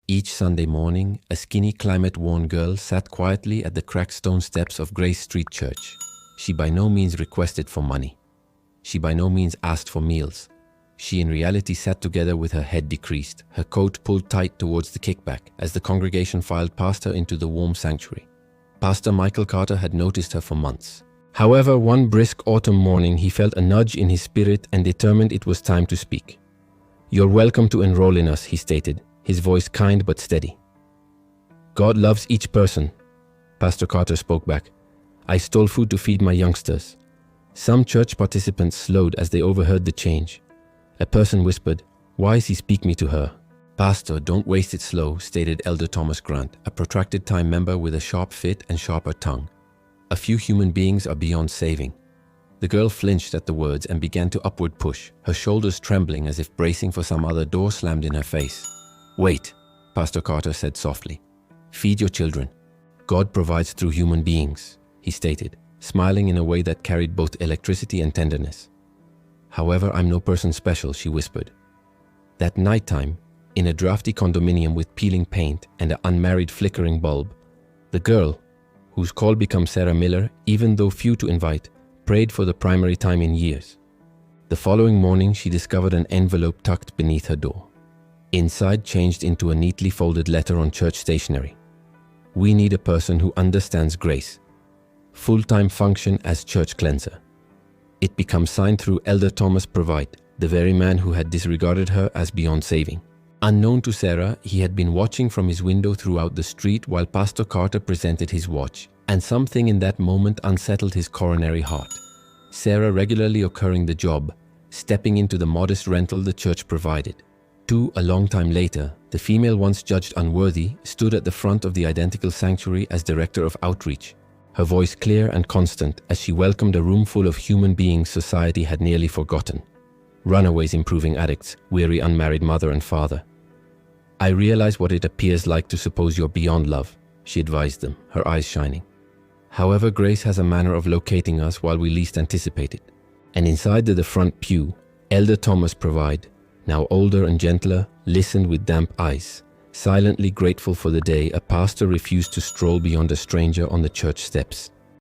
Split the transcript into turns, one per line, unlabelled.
Each Sunday morning, a skinny, climate-worn girl sat quietly at the cracked stone steps of Grace Street Church. She by no means requested for money. She by no means asked for meals. She in reality sat together with her head decreased, her coat pulled tight towards the kickback as the congregation filed past her into the warm sanctuary. Pastor Michael Carter had noticed her for months. However, one brisk autumn morning he felt a nudge in his spirit and determined it was time to speak. "You're welcome to enroll in us," he stated, his voice kind but steady. "God loves each person," Pastor Carter spoke back. "I stole food to feed my youngsters." Some church participants slowed as they overheard the change. A person whispered, "Why is he speaking to her?" "Pastor, don't waste it slow," stated Elder Thomas Grant, a protracted time member with a sharp fit and sharper tongue. "A few human beings are beyond saving." The girl flinched at the words and began to upward push, her shoulders trembling as if bracing for some other door slammed in her face. "Wait," Pastor Carter said softly. "Feed your children. God provides through human beings," he stated, smiling in a way that carried both electricity and tenderness. "However, I'm no person special," she whispered. That nighttime, in a drafty condominium with peeling paint and an unmarried flickering bulb, the girl, whose call becomes Sarah Miller, even though few to invite, prayed for the primary time in years. The following morning, she discovered an envelope tucked beneath her door. Inside, changed into a neatly folded letter on church stationery. "We need a person who understands grace. Full-time function as church cleanser." It becomes signed through Elder Thomas Provide, the very man who had disregarded her as beyond saving. Unknown to Sarah, he had been watching from his window throughout the street while Pastor Carter presented his watch, and something in that moment unsettled his coronary heart. Sarah regularly occurring the job, stepping into the modest rental the church provided. A long time later, the female once judged unworthy stood at the front of the identical sanctuary as director of outreach, her voice clear and constant as she welcomed a room full of human beings society had nearly forgotten. Runaways improving addicts, weary unmarried mother and father. "I realize what it appears like to suppose you're beyond love," she advised them, her eyes shining. "However, grace has a manner of locating us while we least anticipate it." And inside the front pew, Elder Thomas Provide, now older and gentler, listened with damp eyes. Silently grateful for the day a pastor refused to stroll beyond a stranger on the church steps.